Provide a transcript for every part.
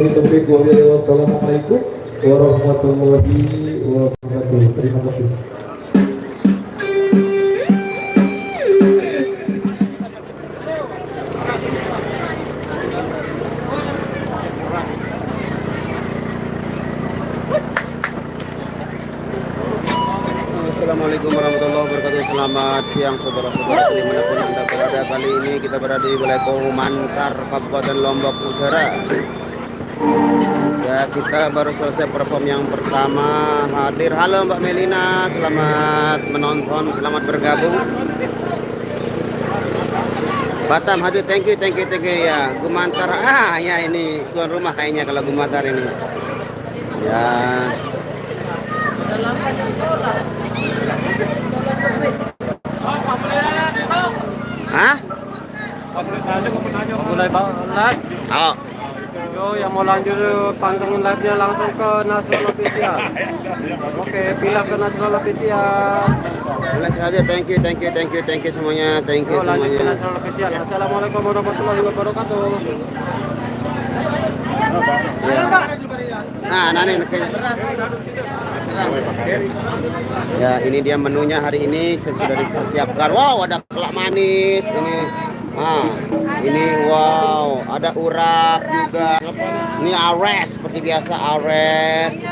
Wassalamualaikum warahmatullahi wabarakatuh. Terima kasih. Assalamualaikum warahmatullahi wabarakatuh. Selamat siang saudara-saudara dimanapun anda berada. Kali ini kita berada di wilayah Komantar Kabupaten Lombok Utara. Ya, kita baru selesai perform yang pertama. Hadir, halo Mbak Melina, selamat menonton, selamat bergabung. Batam hadir, thank you ya. Gumantar, ya ini tuan rumah kayaknya kalau Gumantar ini. Ya. Hah? Mulai banget. Oh. Yo, yang mau lanjut pantengin live-nya langsung ke Nasrul Official. Oke, pilih ke Nasrul Official. Boleh saja, thank you semuanya, thank you Yo, lanjut ke semuanya. Nasrul Official. Assalamualaikum warahmatullahi wabarakatuh. Ya. Nah, nani kayaknya. Ya, ini dia menunya hari ini sudah dipersiapkan. Wow, ada kelak manis ini. Ini wow, ada urak juga. Ini ares seperti biasa ares.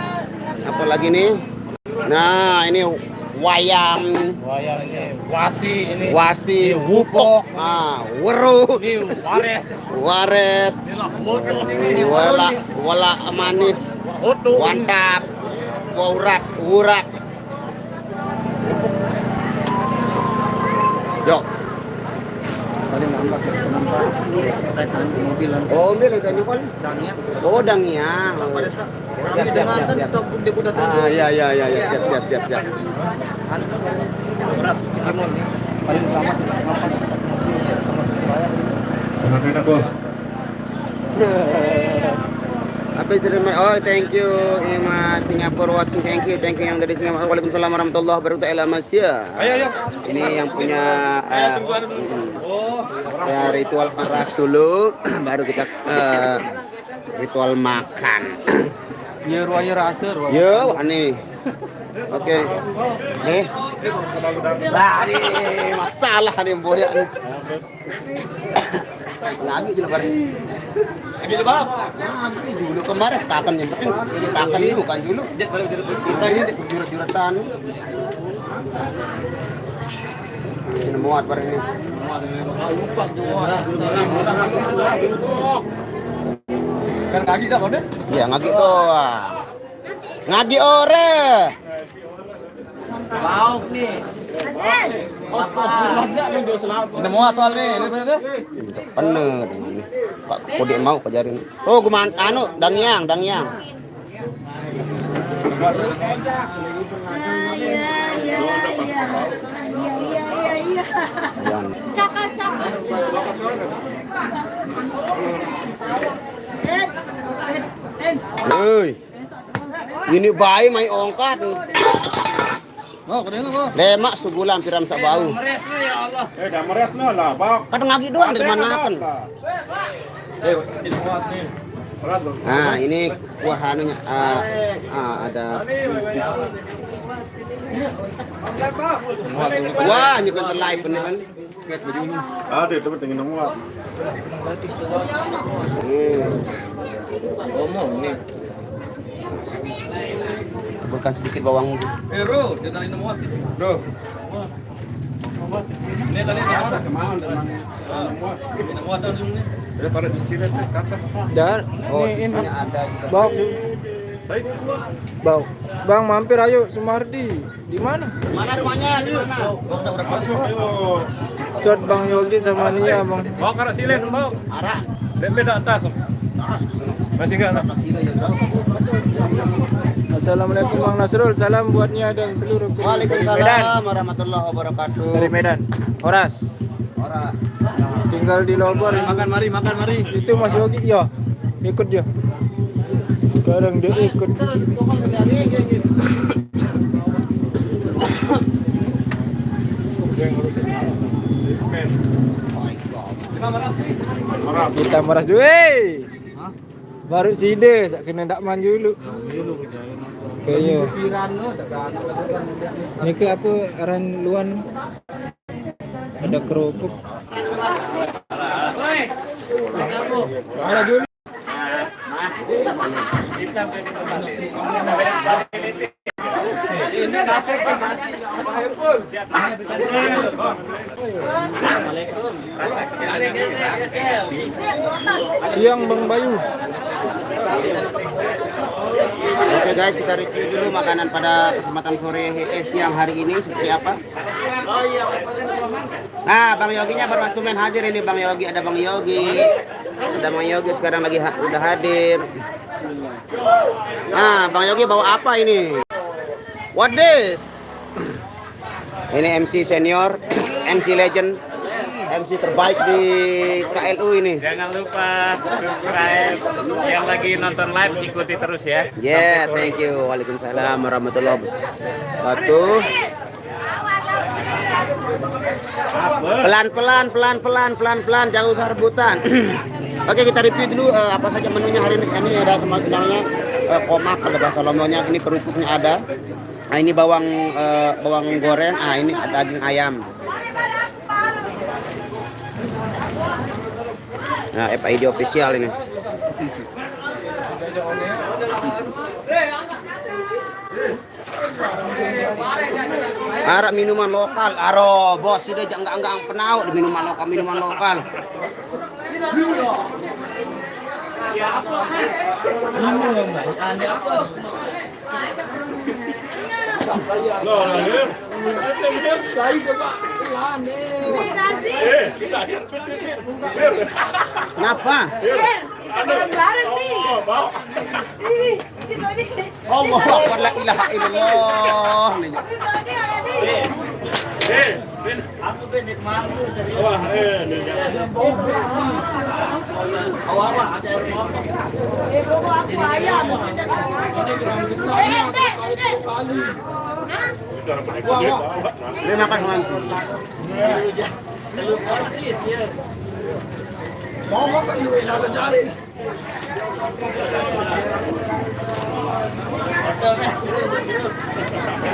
Apa lagi nih? Nah, ini wayang. Wayang ini wasi Wasi, wupok, weru, ini wares. wala manis, wantap, urak. Yo. Oh, mobil itu nyokol. Oh, dangnya. Siap. Beras Timon nih paling sama Enak bos. Apa terima? Oh, thank you Ima Singapura watching, thank you yang dari Singapura. Waalaikumsalam warahmatullahi wabarakatuh. Malaysia. Ayo. Ini yang punya ya, ritual keras dulu baru kita ritual makan. ya ruaya rasa Yo, aneh. Oke. Nah, ini masalah nih boyak nih. Lagi juga bareng. lagi bang Lagi dulu kemarin takan yang penting. Ini takan ini bukan dulu. Kita ini jurat-juratan. Ini muat bareng ini. kan lagi dah kau deh Ya ngagi doang. Ngagi ore. Lauk nih. ini muat soal nih ini bener Bener ini. Pak kode mau kajarin. Oh, guman anu dangyang. Iya. Yang Cakap. Hei. Ini bayi mai ongkat. oh kau dengar kau Lemak sugulam piram sak bau. Dah meres lah, Pak. Kan ngagi doang dari mana kan. ini muat nih Nah, ini kuah anunya. Ada. Wah, nyukur terlive ini kan. Ada itu penting muat. ngomong nih Taburkan sedikit bawang. bro dia tadi muat sih bro ini tadi biasa kemana ini muat dah ini Daripada dicilet kata. Dan Oh, ini ada juga. Bang. Bang mampir ayo Sumardi. Di mana? Mana rumahnya? Di mana? Ayo. Shot Bang Yogi sama Nia, Bang. bawa karak silen bawa Arah. beda atas masih enggak Assalamualaikum Bang Nasrul. Salam buat Nia dan seluruh kru dari Medan. Waalaikumsalam warahmatullahi wabarakatuh. Dari Medan. Horas. Ora. Tinggal di Lobor. makan mari Itu Mas Yogi ya. Ikut dia. Sekarang dia ikut. Kita meras dulu. Baru sida sak kena dak man dulu. Kaya. Ni ke apa aran luan? Ada kerupuk. Ada dulu. Siang Bang Bayu. Oke guys, kita review dulu makanan pada kesempatan sore siang hari ini seperti apa. Nah, Bang Yoginya baru waktu main hadir ini Bang Yogi, ada Bang Yogi. Ada Bang Yogi sekarang lagi udah hadir. Nah, Bang Yogi bawa apa ini? What this? Ini MC senior, MC legend, MC terbaik di KLU ini. Jangan lupa subscribe. Yang lagi nonton live ikuti terus ya. Yeah, thank you. Waalaikumsalam warahmatullahi wabarakatuh. Pelan-pelan, jangan usah rebutan. Oke, kita review dulu apa saja menunya hari ini. Ini ada namanya komak kalau bahasa Lomboknya. Ini kerupuknya ada. Nah, ini bawang goreng. Ah, ini ada daging ayam. Nah, FID official ini. Arak minuman lokal. Aro, bos, sudah enggak penau di minuman lokal. Kenapa? Bareng-bareng nih. Ini, gitu nih. Allah Akbar, la ilaha illallah. Aku benik malu serius. Wah, Bawa aku ayam. Terima kasih mantu. Telur porsi dia.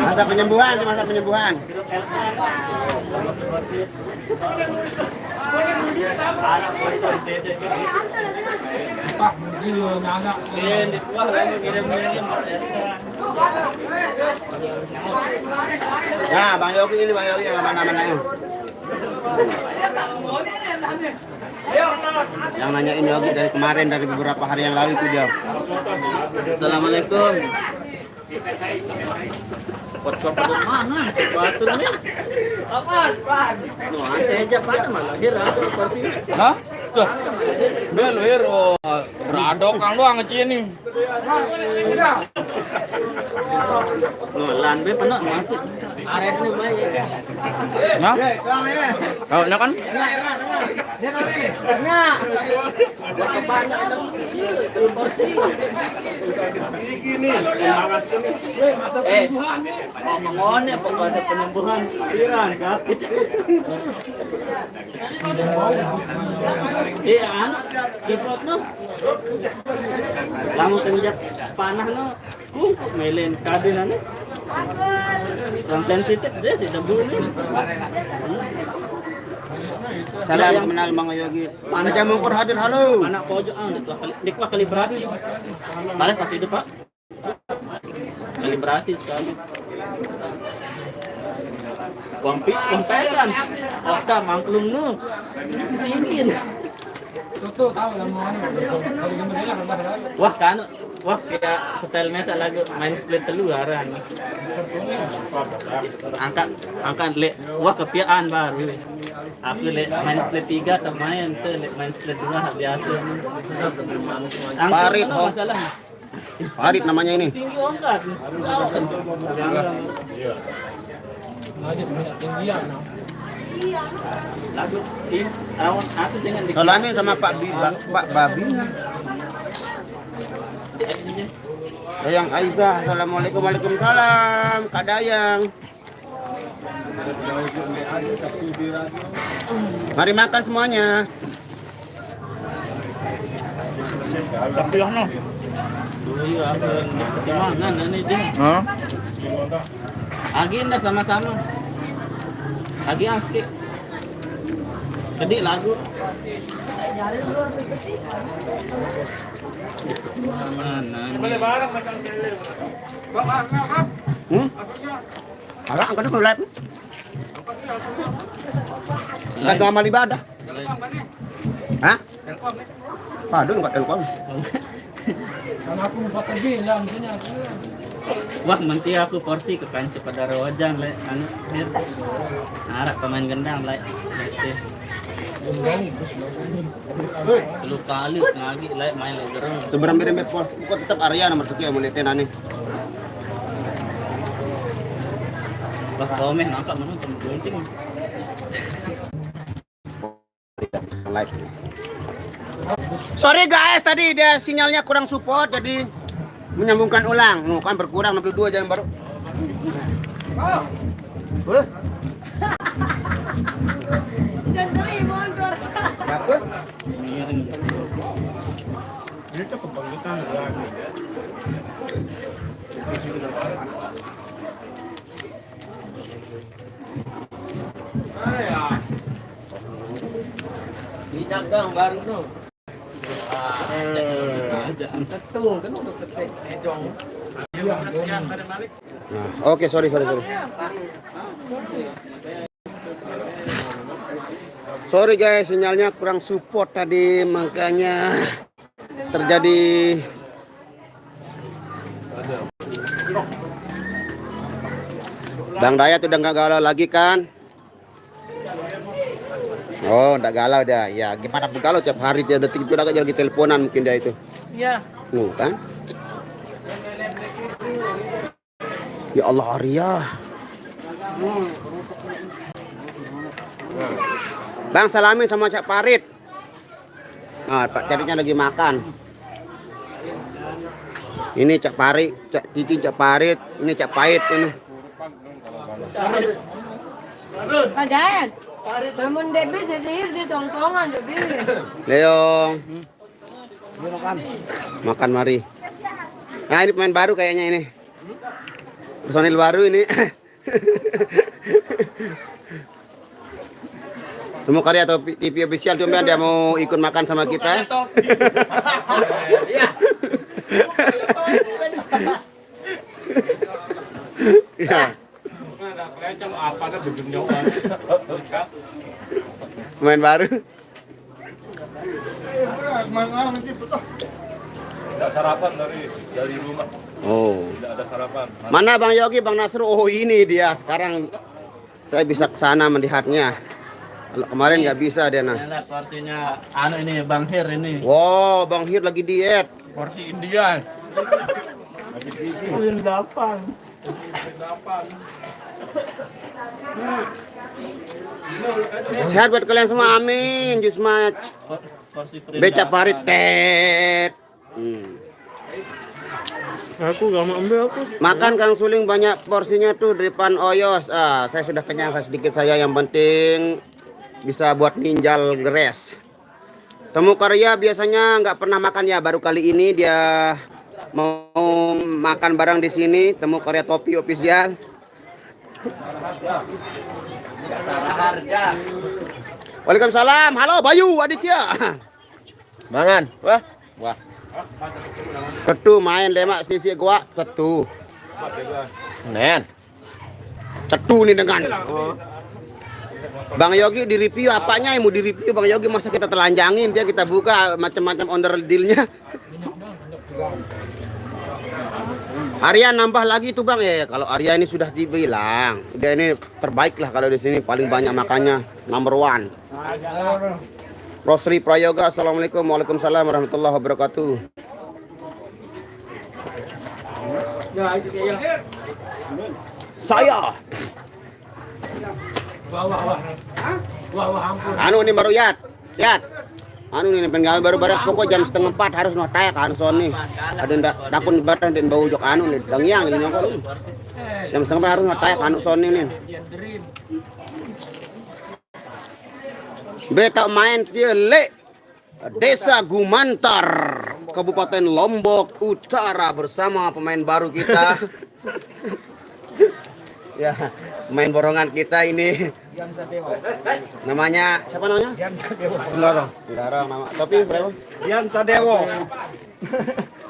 Masa penyembuhan. Nah, Bang Yogi ini yang mana-mana ini. Yang nanyain Yogi dari kemarin, dari beberapa hari yang lalu itu dia. Assalamualaikum. Mana? Batu nih. Apa? No, ante aja pada malahir atau apa sih? Hah? Tuh. Belohir radok kang doang ngeci ini. No, lan be penuh masih. Aret nih bae ya. Nah. Kau kan? Ngomongannya pokoknya penyembuhan pikiran sakit. Iya, kiprot no. Lamun kenjak panah no, kumpul melen kadenan. Yang sensitif dia sih debu nih. Salam kenal Bang Yogi. Aja Mungkur hadir, halo. Anak pojok dikwa kalibrasi. Balik pas hidup Pak. Kalibrasi sekali. Wamperan. Oka mangklung nu. Dingin. Tuh tahu lah mau Wah kan, wah kayak style mesa lagu main split teluaran. Angkat le, wah kepiaan baru. Aku le main split 3 atau main tuh le main split 2 biasa. Parit, no, masalah. Parit namanya ini. Tinggi ongkat. Lagu ini awan aku dengan Salamin sama Pak Babi. Dayang Aiza, assalamualaikum, waalaikumsalam. Kak Dayang. Mari makan semuanya. Tapi ano? Iya, di mana nanti dia? Ha? Agi anda sama-sama. Agi aski. Tadi lagu. Mana nih? Agak angkat dulu lihat. Enggak cuma amal ibadah. Hah? Aduh, enggak telkom. Wah, nanti aku porsi ke kanca pada rojan le. Anu, harap pemain gendang le. Lu kali ngagi le main le gereng. Sebenarnya mirip pos, kok tetap Arya nomor sekian mulai tenane. Lah komeh nangkap mana penting. Live. Sorry guys, tadi dia sinyalnya kurang support jadi menyambungkan ulang. Nuh kan berkurang 62 jam baru. Dan dari mondor. Apa? Ini tuh kebangkitan lagi. Ini dagang baru tu. Aja angkat tuh kan udah ketek ejong. Nah, oke, sorry. Sorry guys, sinyalnya kurang support tadi, makanya terjadi Bang Dayat udah nggak galau lagi kan? Oh, nggak galau dia. Ya, gimana galau tiap hari dia detik itu lagi teleponan mungkin dia itu. Ya. Kan? Ya Allah, Arya. Bang, salamin sama Cak Parit. Nah, Pak Paritnya lagi makan. Ini Cak Parit, Cak Titi, Cak Parit, ini Cak Pait ini. Padahal. Namun Debi sihir di songsongan Debi. Leong. Makan mari. Nah, ini pemain baru kayaknya ini. Personil baru ini. Semua karya atau TV official cuma dia mau ikut makan sama kita. Ya. Pemain baru. Tidak sarapan dari rumah. Oh. Tidak ada sarapan. Mana Bang Yogi, Bang Nasru? Oh, ini dia. Sekarang saya bisa ke sana melihatnya. Kalau kemarin nggak bisa dia nah. Lihat porsinya anu ini Bang Hir ini. Wow, Bang Hir lagi diet. Porsi India. Sehat buat kalian semua, amin. Jusmat. Porsi Beca Parit tet. Aku gak mau ambil aku. Makan Kang Suling banyak porsinya tuh di depan Oyos. Saya sudah kenyang sedikit saya, yang penting bisa buat ninjal geres. Temu Karya biasanya nggak pernah makan ya, baru kali ini dia mau makan barang di sini. Temu Karya Topi official. Waalaikumsalam. Halo Bayu Aditya. Mangan. Wah. Ketu main lemak sisi gua ketu. Nen. Cetu nih dengan. Bang Yogi di review apanya yang mau di review Bang Yogi, masa kita telanjangin dia, kita buka macam-macam onder dealnya. Arya nambah lagi tuh Bang ya. Kalau Arya ini sudah dibilang dia ini terbaik lah kalau di sini, paling banyak makannya, number one. Rosri Prayoga, assalamualaikum, waalaikumsalam warahmatullahi wabarakatuh. Saya. Anu ini baru Yat. Anu ini penggawe baru barat pokok jam 3:30 harus noh tayak anu soni. Ada ndak takun badan dan bau jok anu nih dangyang ini nyokol. Jam 3:30 harus noh tayak anu soni nih. Beta main dia le Desa Gumantar. Kabupaten Lombok Utara bersama pemain baru kita. Ya, pemain borongan kita ini. Namanya siapa namanya? Dilarang. Dilarang nama. Topi berapa? Dian Sadewo.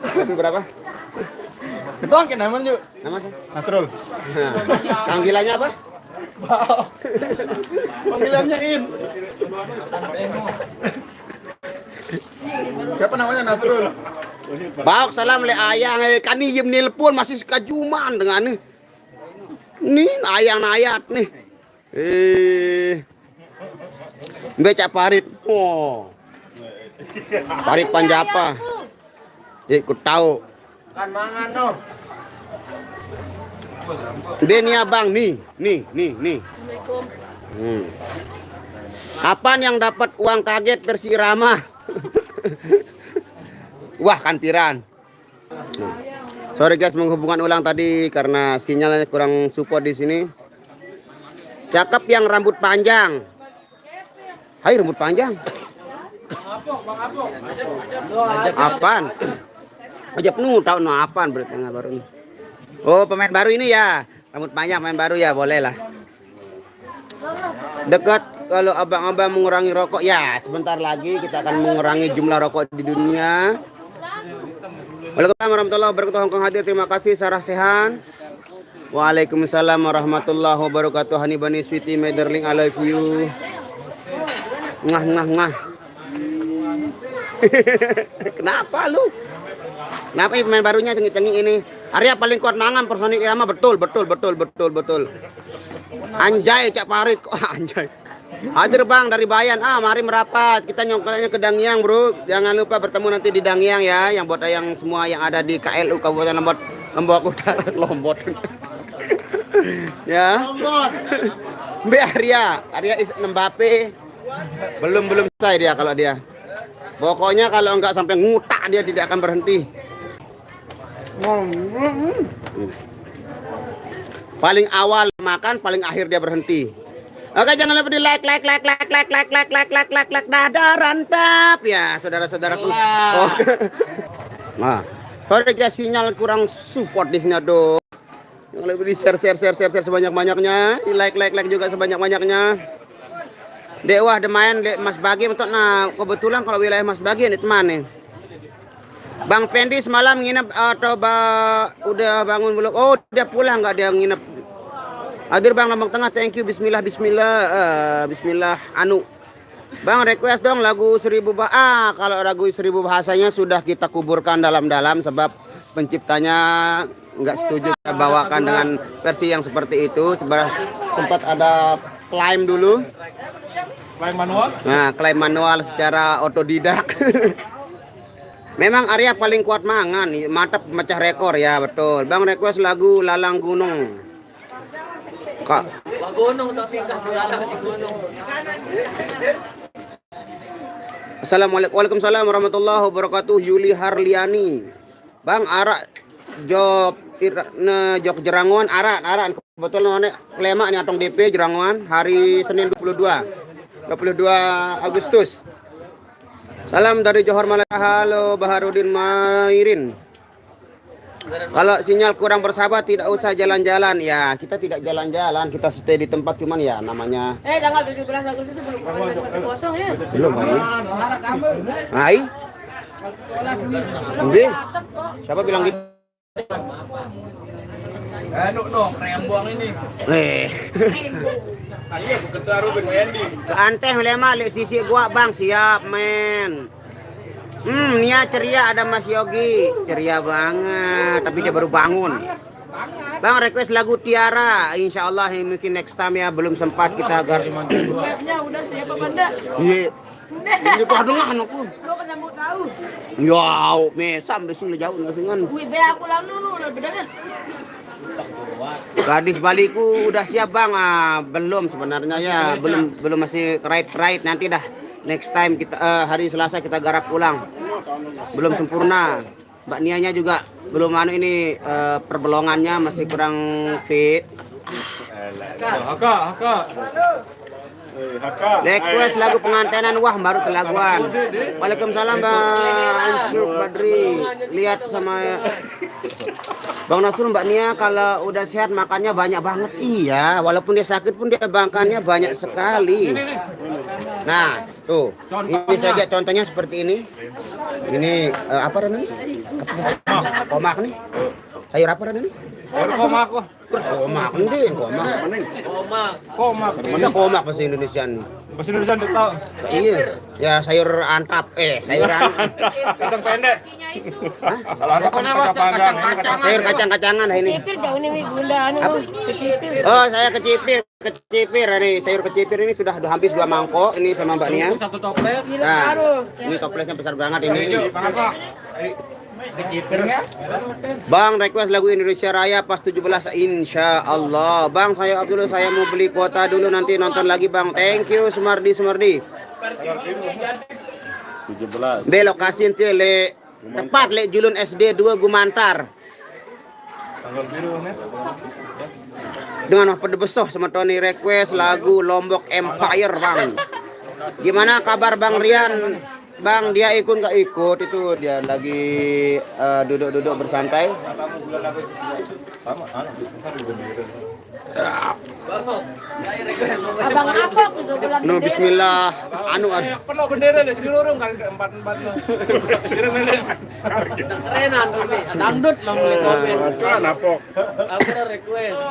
Topi berapa? Ketuang ke namanya yuk. Nama siapa? Nasrul. Nah, panggilannya apa? Panggilannya In. Siapa namanya Nasrul? Baok salam le ayang kani yem nelpon masih kajuman dengan nih ayang ayat nih. Beca parit. Oh. Parit Panjapa. Ikut tahu. Kan mangan no. Denia Bang nih. Assalamualaikum. Kapan yang dapat uang kaget versi Irama? Wah, kan piran. Sorry guys, menghubungkan ulang tadi karena sinyalnya kurang support di sini. Cakep yang rambut panjang. Hai rambut panjang. Apaan? Aja penuh tahu no apaan berarti baru ini. Oh, pemain baru ini ya. Rambut panjang pemain baru ya, boleh lah. Dekat kalau abang-abang mengurangi rokok ya, sebentar lagi kita akan mengurangi jumlah rokok di dunia. Waalaikumsalam warahmatullahi wabarakatuh. Hongkong hadir, terima kasih. Sarah Sehan. Waalaikumsalam warahmatullahi wabarakatuh. Honey bunny sweetie my darling, I love you. Ngah. Kenapa lu? Kenapa ini pemain barunya cengi-cengi ini? Arya paling kuat mangan personil Irama, betul. Anjay Cak Parit kok anjay. Hadir Bang dari Bayan. Mari merapat. Kita nyongkolnya ke Dangyang, Bro. Jangan lupa bertemu nanti di Dangyang ya, yang buat yang semua yang ada di KLU Kabupaten Lombok Utara, Lombok. Ya. Be Arya Mbappe. Belum selesai dia kalau dia. Pokoknya kalau enggak sampai ngutak dia tidak akan berhenti. Paling awal makan, paling akhir dia berhenti. Oke, jangan lupa di like, dada rantap ya, saudara-saudaraku. Oh. Nah, sorry guys, sinyal kurang support di sini aduh. Jangan lupa di share sebanyak-banyaknya, di like juga sebanyak-banyaknya. Dewa demain Mas Bagi untuk kebetulan kalau wilayah Mas Bagi ini teman nih. Bang Fendi semalam nginep atau udah bangun belum? Oh, dia pulang nggak dia nginep. Hadir Bang Lombok Tengah, thank you. Bismillah. Bang request dong lagu 1000 bahasa. Kalau lagu 1000 bahasanya sudah kita kuburkan dalam-dalam sebab penciptanya nggak setuju kita bawakan dengan versi yang seperti itu. Sempat ada klaim dulu. Klaim manual? Nah, klaim manual secara otodidak. Memang Arya paling kuat mangan, mantap mecah rekor ya, betul. Bang request lagu Lalang Gunung. Kak. Gunung tapi enggak lalang di gunung. Assalamualaikum. Waalaikumsalam warahmatullahi wabarakatuh. Yuli Harliani. Bang arak Jok Jeranguan arak kebetulan klemak nih atong DP Jeranguan hari Senin 22 Agustus. Salam dari Johor Malaya. Halo Baharudin Mairin. Kalau sinyal kurang bersahabat tidak usah jalan-jalan ya. Kita tidak jalan-jalan, kita stay di tempat cuman ya namanya. Tanggal 17 Agustus itu belum masih kosong ya. Belum ini. Hai. Ambil. Siapa bilang gitu? Rembong ini. Iya, bukan taruh Ben Wendy. Keanteh lema le sisi gua Bang, siap men. Nia ceria ada Mas Yogi. Ceria banget, tapi dia baru bangun. Bang request lagu Tiara. Insya Allah mungkin next time ya, belum sempat kita agar. Webnya udah siap apa enggak? Iya. Ini kok dengar anakku. Lo kan mau tahu. Ya, mesam besok jauh ngasingan. Wih, be aku lang dulu udah bedanya. Gadis Baliku udah siap Bang. Belum sebenarnya ya, belum masih right nanti dah. Next time kita hari Selasa kita garap ulang. Belum sempurna. Mbak Nianya juga belum ini perbelongannya masih kurang fit. Haka. Request lagu pengantenan, wah baru kelaguan. Waalaikumsalam Bang Ansur Badri. Lihat sama Bang Nasrul, Mbak Nia kalau udah sehat makannya banyak banget. Iya, walaupun dia sakit pun dia makannya banyak sekali. Nah, tuh. Ini saja contohnya seperti ini. Ini apa namanya? Komak nih. Sayur apa namanya? Komak kok. Komak nih, komak. Komak. Mana komak bahasa Indonesia nih? Bahasa Indonesia udah tahu. Iya. Ya sayur antap. Sayur antap. Kacang pendek. Kakinya itu. Kalau ada kacang panjang, ini kacang Sayur kacang-kacangan lah ini. Kecipir jauh ini bunda anu. Kecipir. Oh, saya kecipir ini. Sayur kecipir ini sudah habis 2 mangkok ini sama Mbak Nia. Satu toples. Nah, ini toplesnya besar banget ini. Bang, request lagu Indonesia Raya pas 17 insya Allah. Bang, saya Abdul, saya mau beli kuota dulu nanti nonton lagi Bang. Thank you Sumardi. 17. Be lokasi ente le tepat le Julun SD 2 Gumantar. Dengan pada besoh sama Tony request lagu Lombok Empire Bang. Gimana kabar Bang Rian? Bang, dia ikut nggak ikut? Itu dia lagi duduk-duduk bersantai. Abang apa tuh sebulan No bismillah. Anu perlu bendera deh, dirurung kan ke 4-4 lo. Kerenan kami. Dangdut lah mulai komen. Napok. Aku ada request.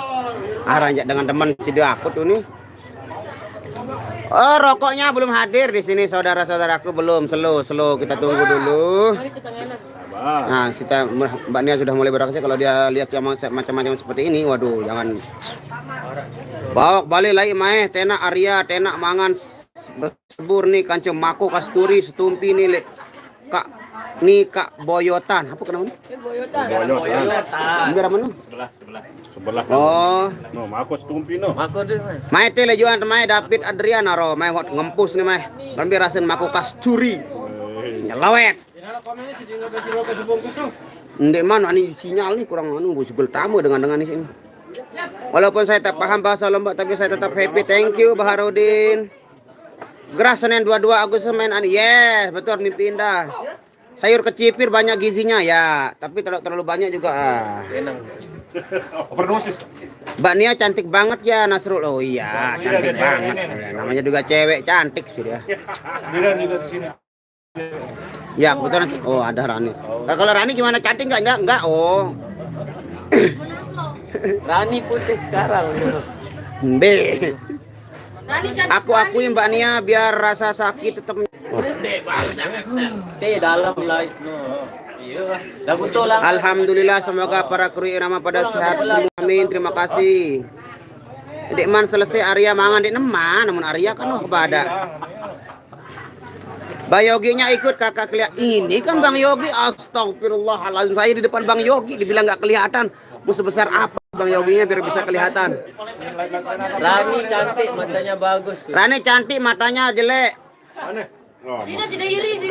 Ranjak dengan teman si dia aku tuh nih. Oh, rokoknya belum hadir di sini saudara-saudaraku, belum. Slow kita tunggu dulu. Nah, kita Mbak Nia sudah mulai beraksi. Kalau dia lihat yang macam-macam seperti ini, waduh, jangan. Bawa balik lagi mae, tenak Arya, tenak mangan bersebur nih kancem mako kasturi setumpi nih le. Kak Boyotan. Apa kenapa? Boyotan. Biar mana? Sebelah. Oh, No, mako setumpi no. Aku deh. mae teh lejuan mae David Adriana ro, mae hot ngempus nih mae. Rambi rasen mako kasturi. Nyelawet. Ndek mana ini sinyal nih kurang anu sebel tamu dengan di sini. Walaupun saya tak paham bahasa Lombok tapi saya tetap happy. Thank you Baharudin. Geras Senin 22 Agustus main ani. Yes, betul mimpi indah. Sayur kecipir banyak gizinya ya, tapi terlalu banyak juga. Overdosis. Mbak Nia cantik banget ya Nasrul. Oh iya, cantik banget. Ya, namanya juga cewek cantik sih dia. Biran juga di sini. Ya, kebetulan. Oh, ada Rani. Kalau Rani gimana, cantik nggak? Enggak. Oh. Rani putih sekarang. B. Rani cantik Aku akuin Mbak Nia biar rasa sakit tetap. Dalam light no. Dah betul lah. Alhamdulillah, semoga para kru irama pada sehat semua. Amin. Terima kasih. Dek man selesai Arya mangan dek neman, namun Arya kan wah kepada. Bang Yoginya ikut kakak kelihatan. Ini kan Bang Yogi, astagfirullahaladzim. Saya di depan Bang Yogi dibilang nggak kelihatan. Mau sebesar apa Bang Yoginya biar bisa kelihatan. Rani cantik, matanya bagus. Rani cantik, matanya jelek. Sida iri sih.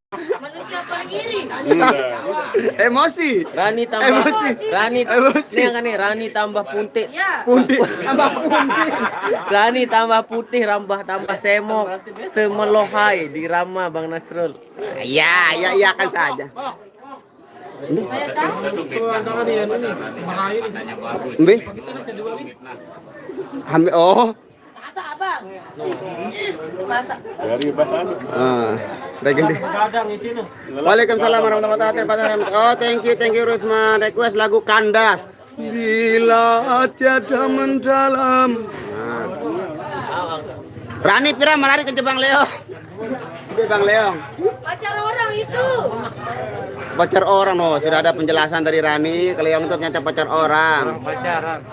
Manusia paling iri. Emosi. Rani tambah Emosi. Emosi. Ini kan nih Rani tambah puntit. Ya. Puntik, tambah puntik. Rani tambah putih, rambah tambah semok, semelohai di Rama Bang Nasrul. Ya kan saja. Saya tahu. Mbe? Ambil Masa abang? Masa. Dari bahan. Udah gini. Waalaikumsalam warahmatullahi wabarakatuh. Oh, thank you Rusman. Request lagu Kandas. Bila tiada mendalam. Rani Pira melari ke Bang Leo. Bang Leo. Pacar orang itu. Pacar orang loh, sudah ada penjelasan dari Rani. Kalian untuk nyata pacar orang. Pacaran.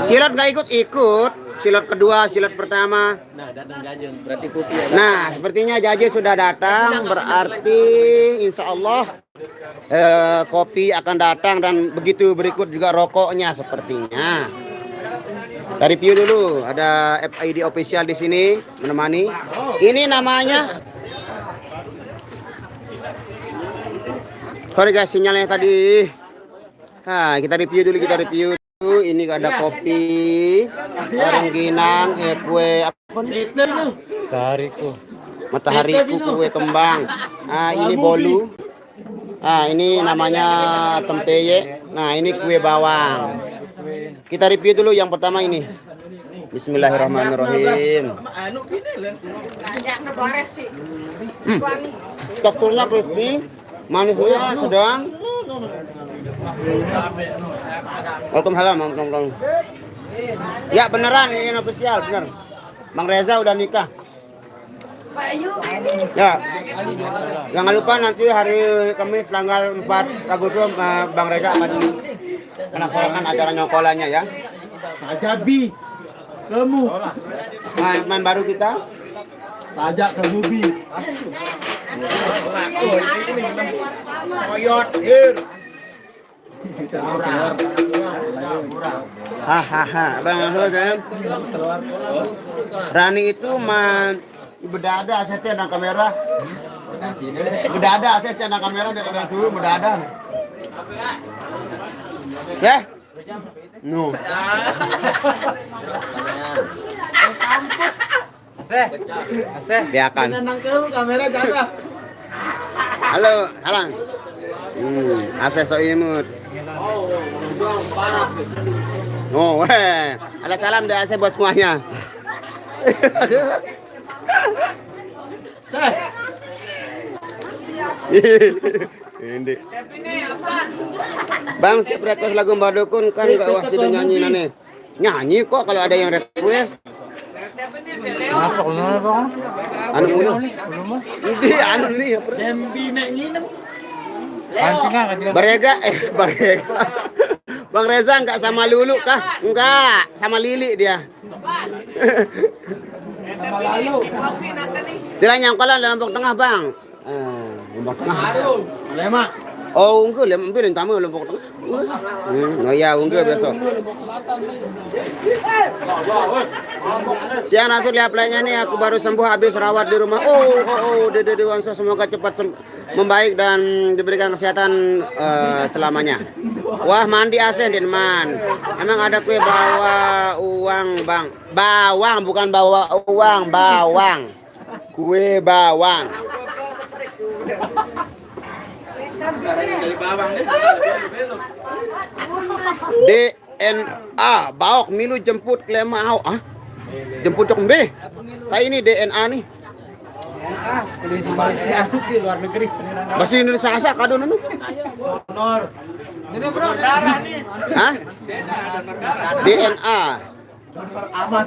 Silat nggak ikut. Silat kedua, silat pertama. Nah, datang Jajeng, berarti putih ya. Nah, sepertinya Jaje sudah datang. Berarti insya Allah kopi akan datang dan begitu berikut juga rokoknya sepertinya. Dari review dulu, ada FID official di sini menemani. Ini namanya. Sorry guys, sinyalnya tadi. Kita review dulu, ini ada kopi, rengginang, kue apa nih? Matahariku, kue kembang. Nah, ini bolu. Nah, ini namanya tempeye. Nah, ini kue bawang. Kita review dulu yang pertama ini. Bismillahirrahmanirrahim. Teksturnya crispy, manisnya sedang. Waalaikumsalam. Ya beneran ini official bener. Bang Reza udah nikah. Ya. Jangan lupa nanti hari Kamis tanggal 4 Agustus Bang Reza akan melaksanakan acara nyokolannya ya. Ajabi. Kamu. Main baru kita. Sajak ke Bubi. Soyot here. Hahaha, Bang Reza. Rani itu bedada saya ada kamera. Bedada saya ada kamera ada suhu bedada. Ya? No. Aseh. Biarkan. Kamera jaga. Halo, halang. Aseh so imut. Oh, weh. Ada salam dari Aseh buat semuanya. Ini. Bang, setiap request lagu Mbak Dukun kan gak wasit nyanyi nane. Nyanyi kok kalau ada yang request. Anu ini. Barega. Bang Reza enggak sama Lulu kah? Enggak, sama Lili dia. Sama Lalu. Dia nyangkolan dalam Lombok Tengah, Bang. Lombok Tengah. Lema. Oh, unggul ya, ambil yang tamu Lombok Tengah. Oh iya, unggul biasa. Siang Rasul lihat playnya nih, aku baru sembuh habis rawat di rumah. Dede Dewansa semoga cepat membaik dan diberikan kesehatan selamanya. Wah, mandi Aseh Denman. Emang ada kue bawa uang, Bang. Bawang bukan bawa uang, bawang. Kue bawang. DNA Baok Milu jemput Klemau. Jemput Cok Mbe. Kayak ini DNA nih. Polisi Malaysia di luar negeri. Bahasa Indonesia asa kadon anu. Honor. Ini bro darah nih. Hah? DNA. Amat.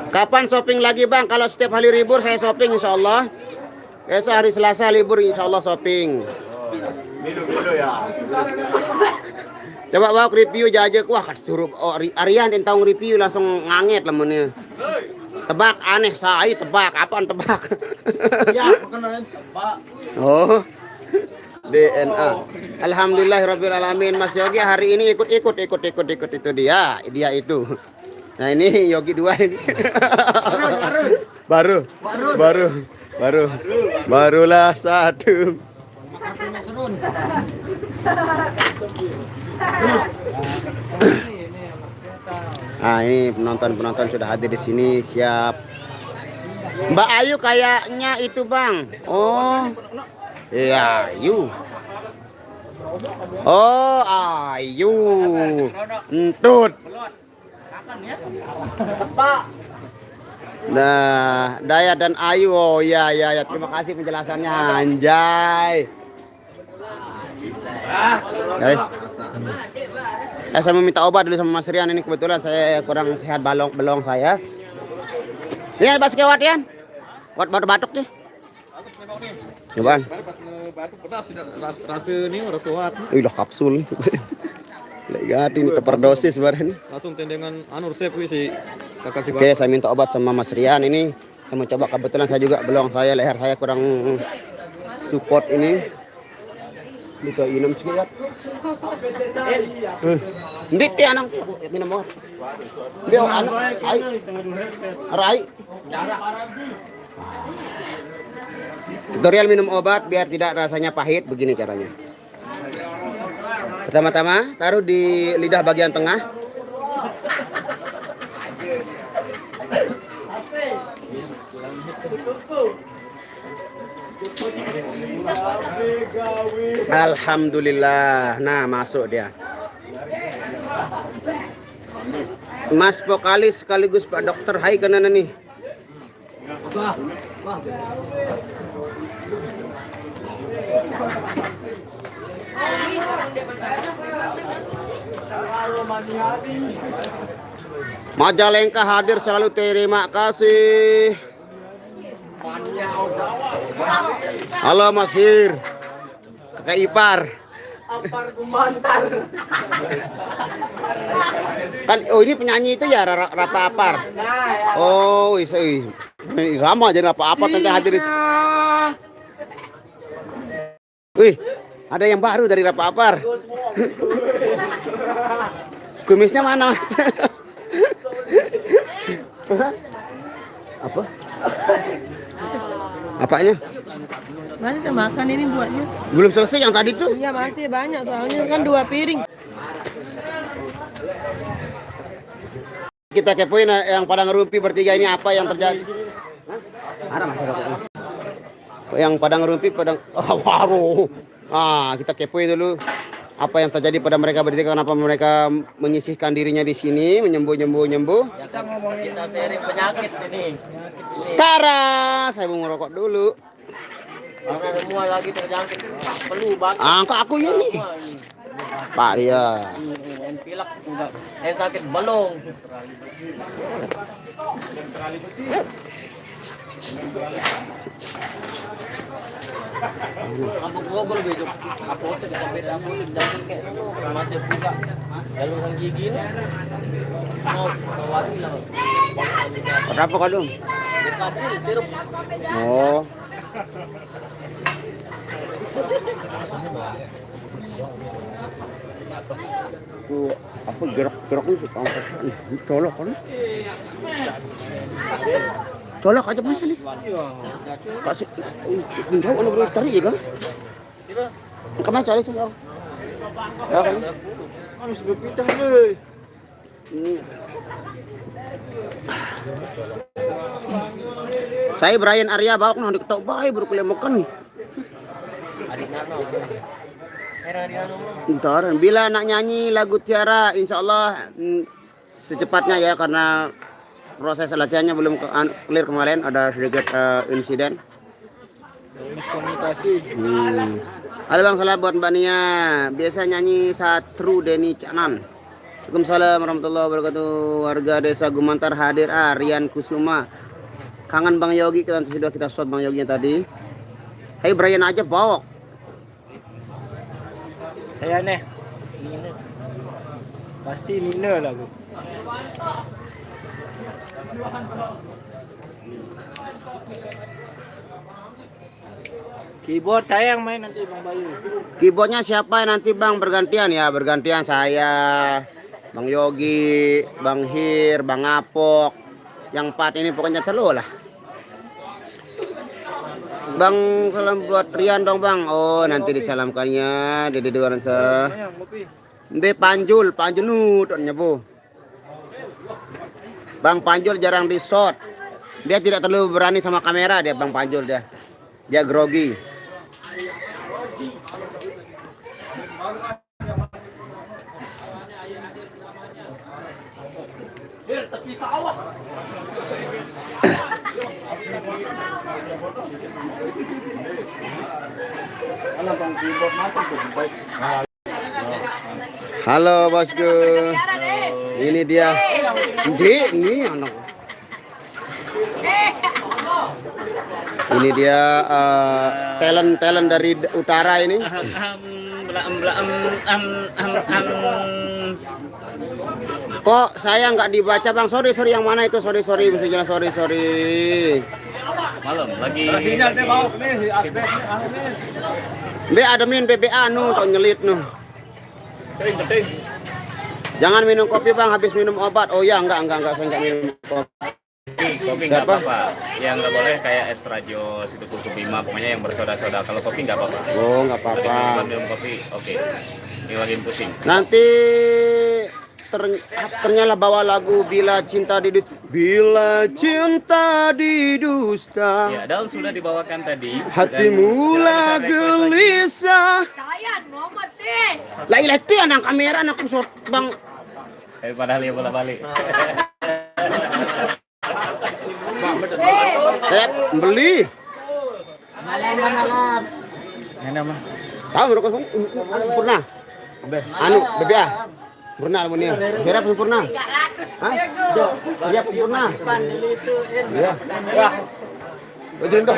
Kapan shopping lagi, Bang? Kalau setiap hari libur saya shopping insyaallah. Besok hari Selasa libur insyaallah shopping. Milu ya. Coba bawa review jajak. Wah, suruh Aryan tentang review langsung nganget lemennya. Tebak aneh saya tebak apaan tebak? Ya, perkenalan, Pak. Oh. DNA. Alhamdulillahirabbil alamin. Mas Yogi hari ini ikut itu dia itu. Nah, ini Yogi 2 ini. Barulah satu. Ah, ini penonton sudah hadir di sini siap. Mbak Ayu kayaknya itu, Bang. Oh. Iya, Ayu. Oh, Ayu. Entut. Nah, Dayat dan Ayu. Oh ya. Terima kasih penjelasannya, anjay. Guys. Saya mau minta obat dulu sama Mas Rian ini kebetulan saya kurang sehat belong saya. Ini pas kewat Yan. Wat batuk nih. Cobaan. Batuk pedas rasa ini rasa wat. Udah kapsul. Lihat ini terperdosis barang ini. Langsung tendengan resep si kakak si. Oke, saya minta obat sama Mas Rian ini. Saya mau coba kebetulan saya juga belong leher saya kurang support ini. Itu minum sedikit. Ndik dia anak minum obat. Dia anak ai. Tutorial minum obat biar tidak rasanya pahit begini caranya. Pertama-tama taruh di lidah bagian tengah. Alhamdulillah. Nah, masuk dia. Mas vokalis sekaligus Pak Dokter. Hai kanan nih. Majalengka hadir selalu, terima kasih. Halo Mas Hir, kakak ipar. Kan oh ini penyanyi itu ya Rapa Apar. Oh sama jadi Rapa Apar tadi hadir. Wih, ada yang baru dari Rapa Apar. Kumisnya mana Mas? Apa? Apanya? Masih saya makan ini buatnya. Belum selesai yang tadi tuh? Iya masih banyak soalnya kan 2 piring. Kita kepoin yang Padang Rumpi bertiga ini apa yang terjadi? Ada masih rokoknya. Yang Padang Rumpi waduh. Kita kepoin dulu apa yang terjadi pada mereka bertiga, kenapa mereka menyisihkan dirinya di sini, menyembuh. Kita sharing penyakit ini. Sekarang saya mau ngerokok dulu. Karena semua lagi terjangkit flu batuk. Angka aku ini. Pak dia. Yang pilek enggak. Yang sakit belum. Apa gogol besok? Apotek sampai apotek jangan kayak masih buka saluran gigi ini. Mau sewati lah. Kenapa kadung? Dekat ini sirup. Oh. Tuh, apa gerak-gerak itu colok kan? Colok aja Mas nih. Kasih enggak ono bro tarik ya kan? Kemana cari sih ya? Ya kan? Harus berpitah nih. Saya Brian Arya bawak nang diketok bae baru kuliah makan. Adik Nano. Ntar bila nak nyanyi lagu Tiara insyaallah secepatnya ya, karena proses latihannya belum clear kemarin, ada sedikit insiden Miskomunikasi. Halo Bang, salam buat Mbak Nia, biasa nyanyi Satru Deni Canan. Waalaikumsalam warahmatullahi wabarakatuh. Warga desa Gumantar hadir. Rian Kusuma kangen Bang Yogi, kita sudah kita shot Bang Yoginya tadi. Hai Brian aja bawok. Saya nih. Pasti Nina lagu. Keyboard saya yang main nanti Bang Bayu. Keyboardnya siapa nanti Bang? Bergantian ya, bergantian saya, Bang Yogi, Bang Hir, Bang Apok. Yang 4 ini pokoknya selalu lah. Bang, salam buat Rian dong Bang. Oh nanti disalamkannya Dede Dewaransa. Mbe Panjul nututnya Bu. Bang Panjul jarang di shot. Dia tidak terlalu berani sama kamera dia Bang Panjul dia. Dia grogi. Tepi sawah. Halo bosku. Ini dia. Ini anak. Ini dia talent dari utara ini. Kok saya nggak dibaca Bang? Sorry yang mana itu? Sorry mesti jelas sorry. Malam lagi. Sinyal teh bawah nih asbes nih. Be ademin BBA nu tok nyelit nu. Ting. Jangan minum kopi Bang, habis minum obat. Oh ya enggak saya enggak minum kopi. Kopi nggak apa-apa. Yang nggak boleh kayak Estrajo, Situ Kuku Bima, pokoknya yang bersoda-soda. Kalau kopi nggak apa-apa. Oh, enggak apa-apa. Minum kopi, oke. Lagi pusing. Nanti ternyata bawa lagu Bila Cinta Didusta. Ya, dan sudah dibawakan tadi. Hatimu lah gelisah. Lah ilah itu yang kamera anak kusut bang. Padahal ya bola balik. Tep beli. Ini mah. Tahu mereka pernah. Anu bebe ah. Purna alumni. Berapa sempurna? Hah? Siap sempurna. Iya. Wah. Betul dong.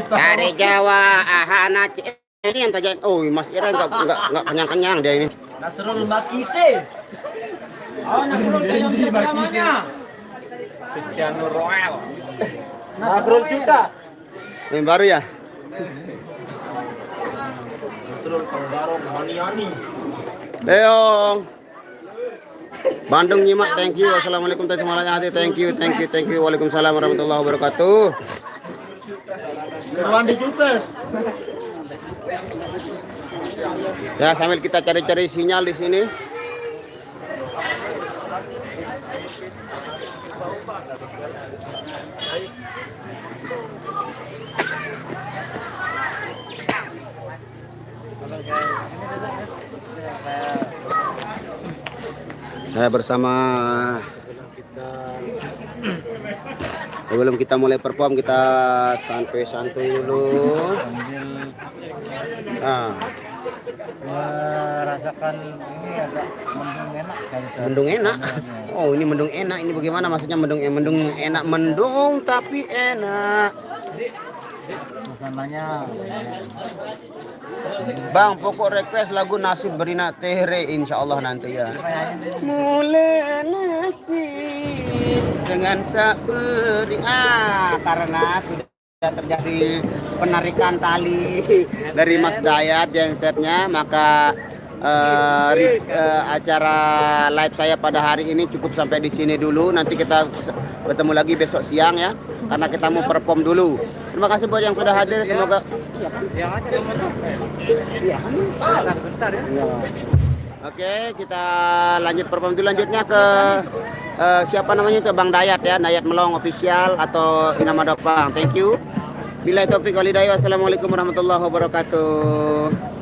Dari Jawa, ahana ini yang tadi. Oh, Mas Ira enggak kenyang-kenyang dia ini. Nasrul Bakise. Oh, Nasrul yang namanya. Sucianur Roel. Nasrul Cinta. Yang baru ya? Nasrul Penggarong Maniani. Leong. Bandung nyimak, thank you. Assalamualaikum warahmatullahi wabarakatuh. Thank you. Waalaikumsalam warahmatullahi wabarakatuh. Irwandi Jupes. Ya, sambil kita cari-cari sinyal di sini. Saya bersama sebelum kita mulai perform kita santai-santai dulu. Nah, Merasakan ini agak mendung enak kali saya. mendung enak. Oh, ini mendung enak. Ini bagaimana maksudnya mendung enak? Mendung tapi enak. Suasananya Bang, pokok request lagu Nasib Berina Tehre insyaallah nanti ya. Mulai nasib dengan saberi karena sudah terjadi penarikan tali dari Mas Dayat gensetnya, maka acara live saya pada hari ini cukup sampai di sini dulu. Nanti kita bertemu lagi besok siang ya, karena kita mau perform dulu. Terima kasih buat yang sudah hadir, semoga Oke, kita lanjut perform dulu. Lanjutnya ke siapa namanya itu Bang Dayat ya, Dayat Melong official atau Inama Dopang. Thank you. Billahi taufiq wal hidayah. Wassalamualaikum warahmatullahi wabarakatuh.